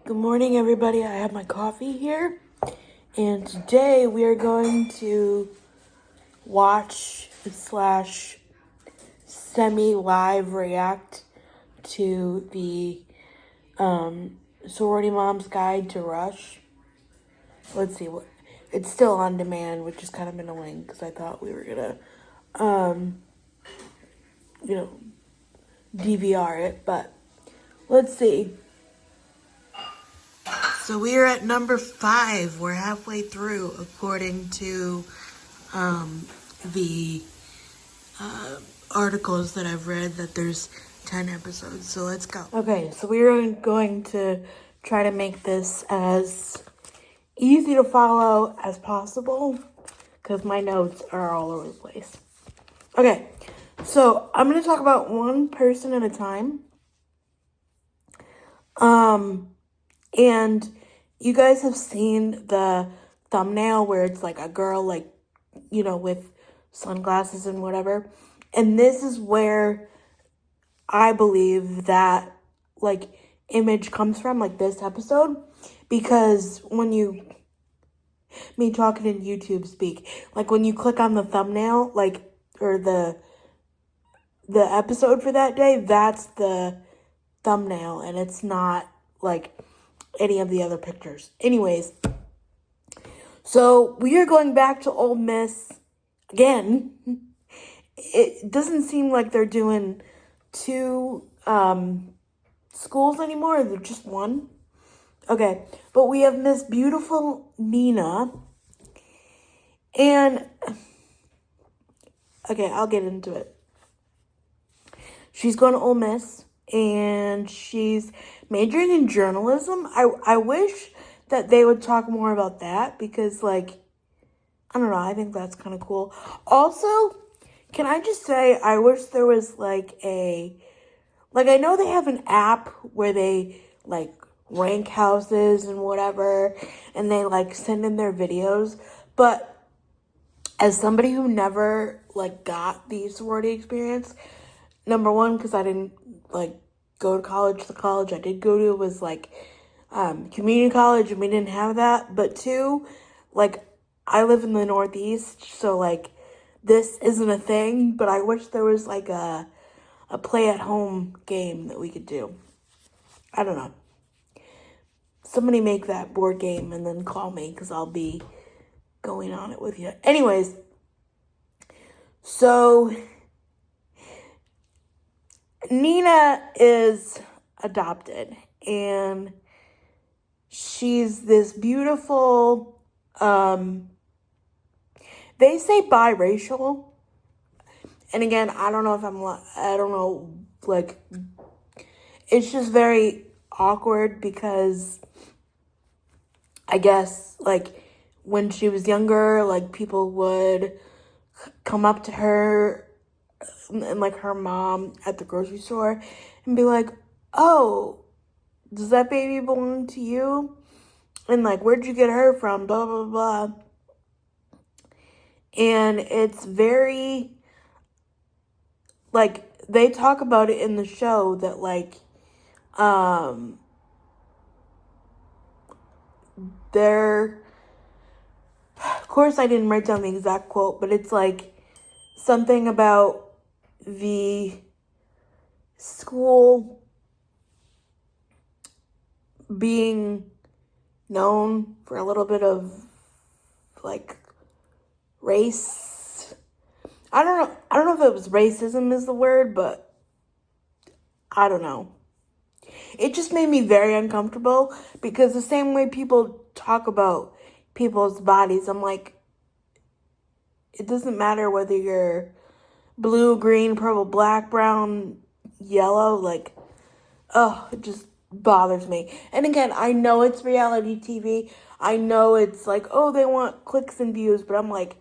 Good morning, everybody. I have my coffee here, and today we are going to watch slash semi-live react to the Sorority Mom's Guide to Rush. Let's see what it's still on demand, which is kind of annoying because I thought we were gonna, DVR it, but let's see. So we are at number 5. We're halfway through, according to the articles that I've read, that there's 10 episodes. So let's go. Okay, so we're going to try to make this as easy to follow as possible because my notes are all over the place. Okay, so I'm going to talk about one person at a time. And you guys have seen the thumbnail where it's like a girl, like, with sunglasses and whatever. And this is where I believe that, like, image comes from, like this episode. Because me talking in YouTube speak, like when you click on the thumbnail, like, or the episode for that day, that's the thumbnail. And it's not, like, any of the other pictures. Anyways, so we are going back to Ole Miss again. It doesn't seem like they're doing 2 schools anymore. They're just 1. Okay, but we have Miss Beautiful Nina. And, okay, I'll get into it. She's going to Ole Miss, and she's majoring in journalism. I wish that they would talk more about that because, like, I don't know, I think that's kind of cool. Also, can I just say, I wish there was, like, I know they have an app where they, like, rank houses and whatever, and they, like, send in their videos, but as somebody who never, like, got the sorority experience, number one, because I didn't, like, go to college. The college I did go to was, like, community college, and we didn't have that. But 2, like, I live in the Northeast, so, like, this isn't a thing. But I wish there was, like, a play-at-home game that we could do. I don't know. Somebody make that board game and then call me, because I'll be going on it with you. Anyways, so Nina is adopted, and she's this beautiful, they say biracial, and again, I don't know, like, it's just very awkward because I guess, like, when she was younger, like, people would come up to her and, like, her mom at the grocery store and be like, oh, does that baby belong to you? And, like, where'd you get her from? Blah, blah, blah. And it's very, like, they talk about it in the show that, like, they're, of course I didn't write down the exact quote, but it's, like, something about the school being known for a little bit of, like, race. I don't know if it was racism is the word, but I don't know. It just made me very uncomfortable because the same way people talk about people's bodies, I'm like, it doesn't matter whether you're blue, green, purple, black, brown, yellow, like, it just bothers me. And again, I know it's reality TV. I know it's like, oh, they want clicks and views, but I'm like,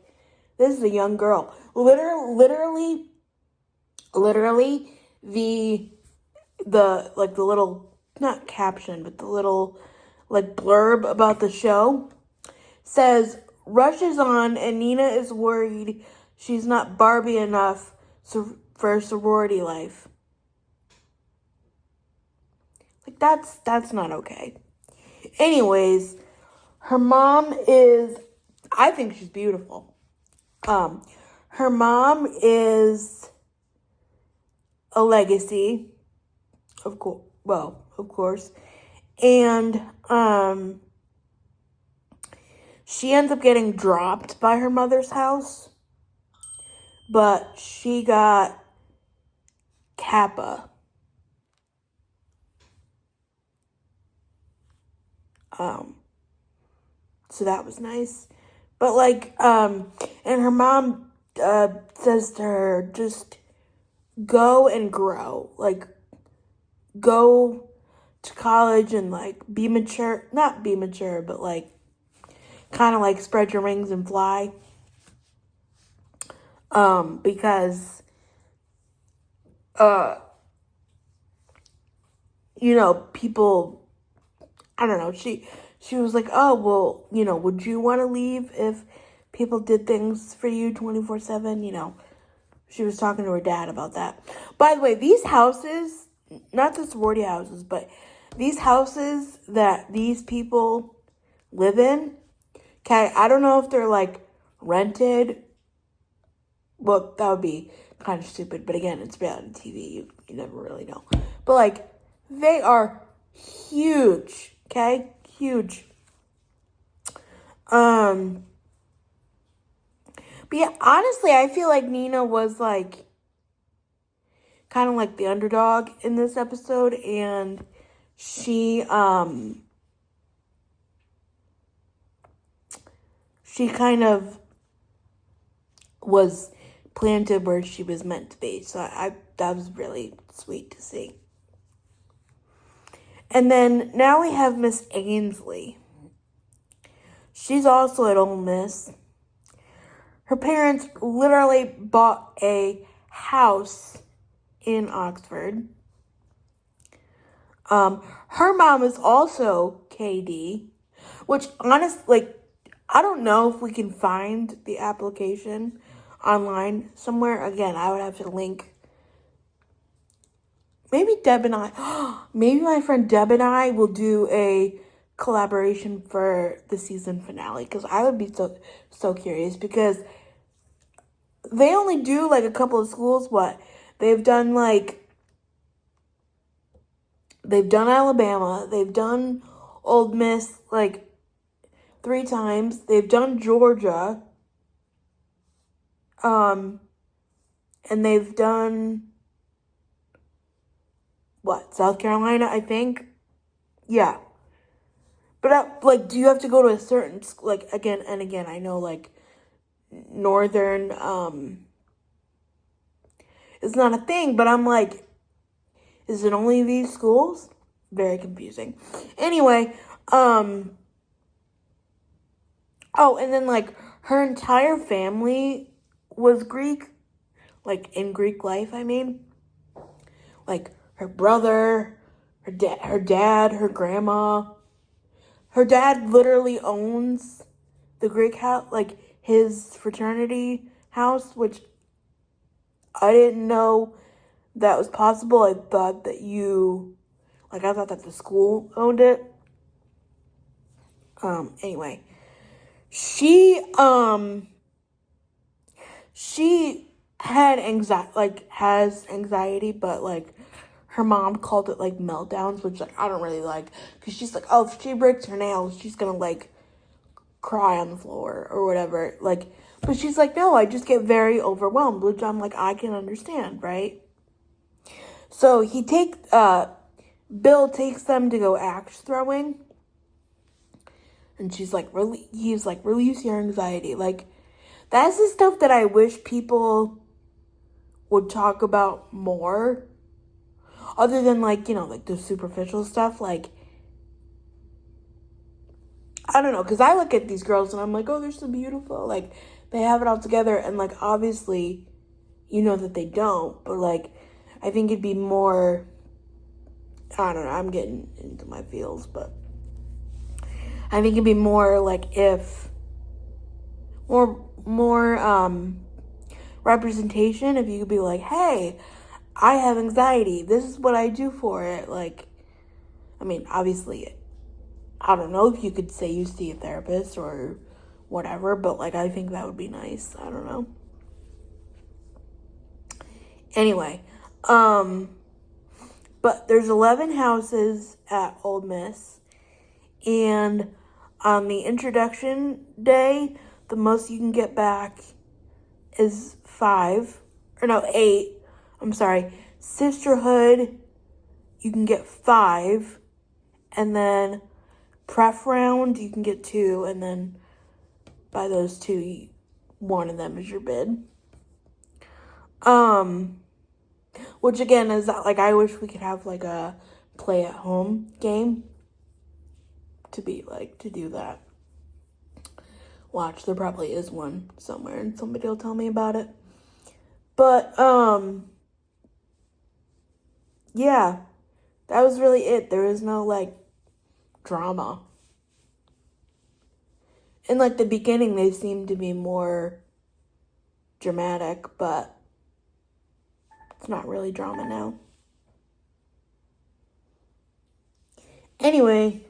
this is a young girl. Literally, the like, the little, not caption, but the little, like, blurb about the show says, Rush is on and Nina is worried she's not Barbie enough for sorority life. Like, that's not okay. Anyways, her mom is, I think she's beautiful. Her mom is a legacy, of course, and she ends up getting dropped by her mother's house, but she got Kappa. So that was nice. But and her mom says to her, just go and grow. Like, go to college and be mature. Not be mature, but kind of spread your wings and fly. Because people, I don't know, she was like, oh, well, would you want to leave if people did things for you 24/7? She was talking to her dad about that. By the way, these houses, not the sorority houses, but these houses that these people live in, okay, I don't know if they're rented. Well, that would be kind of stupid, but again, it's reality TV. You never really know. But they are huge, okay? Huge. But yeah, honestly, I feel like Nina was kind of the underdog in this episode, and she kind of was planted where she was meant to be. So that was really sweet to see. And then now we have Miss Ainsley. She's also at Ole Miss. Her parents literally bought a house in Oxford. Her mom is also KD, which honestly, I don't know if we can find the application online somewhere. Again, I would have to link. Maybe maybe my friend Deb and I will do a collaboration for the season finale, because I would be so curious, because they only do a couple of schools. They've done they've done Alabama, they've done Ole Miss 3 times, they've done Georgia, and they've done South Carolina, I think. Yeah. But do you have to go to a certain again and again? I know Northern is not a thing, but I'm is it only these schools? Very confusing. Anyway, oh, and then her entire family was Greek, in Greek life, I mean. Her brother, her dad, her grandma. Her dad literally owns the Greek house, his fraternity house, which I didn't know that was possible. I thought that I thought that the school owned it. Anyway, she had has anxiety, but her mom called it meltdowns, which I don't really like, because she's oh, if she breaks her nails, she's gonna cry on the floor or whatever. But she's no, I just get very overwhelmed, which I'm I can understand, right? So Bill takes them to go axe throwing, and she's he's release your anxiety. That's the stuff that I wish people would talk about more. Other than the superficial stuff, I don't know, because I look at these girls and I'm oh, they're so beautiful, they have it all together, and obviously, that they don't, but I think it'd be more, I don't know, I'm getting into my feels, but I think it'd be more if more representation, if you could be hey, I have anxiety, this is what I do for it. I mean, obviously, I don't know if you could say you see a therapist or whatever, but like I think that would be nice. I don't know. Anyway, but there's 11 houses at Ole Miss, and on the introduction day, the most you can get back is 8. I'm sorry. Sisterhood, you can get 5, and then pref round, you can get 2, and then by those 2, one of them is your bid. Which again is that, like, I wish we could have like a play at home game to do that. Watch, there probably is one somewhere and somebody will tell me about it. But yeah, that was really it. There was no like drama. In like the beginning they seemed to be more dramatic, but it's not really drama now. Anyway,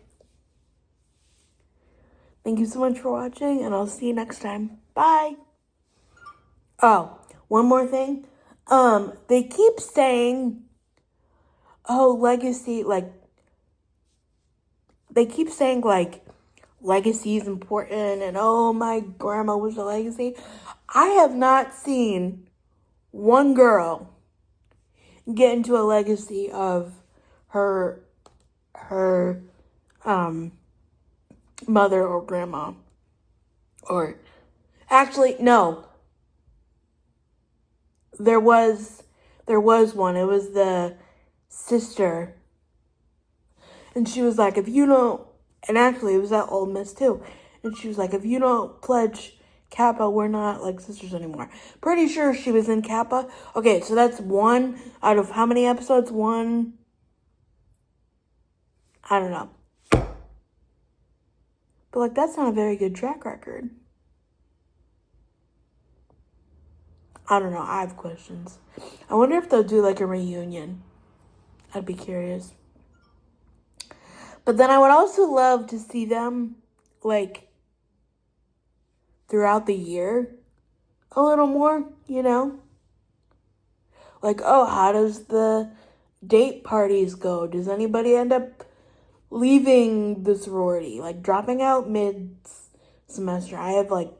thank you so much for watching, and I'll see you next time. Bye. Oh, one more thing. They keep saying, oh, legacy, like, they keep saying, like, legacy is important, and oh, my grandma was a legacy. I have not seen one girl get into a legacy of her mother or grandma. Or, actually, no. There was one. It was the sister. And she was like, if you don't, and actually it was at Ole Miss too. And she was like, if you don't pledge Kappa, we're not like sisters anymore. Pretty sure she was in Kappa. Okay, so that's 1 out of how many episodes? 1. I don't know. But like, that's not a very good track record. I don't know. I have questions. I wonder if they'll do like a reunion. I'd be curious. But then I would also love to see them like throughout the year a little more, you know? Like, oh, how does the date parties go? Does anybody end up leaving the sorority? Like dropping out mid-semester? I have like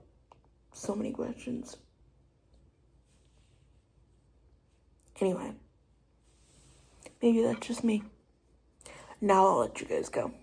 so many questions. Anyway, maybe that's just me. Now I'll let you guys go.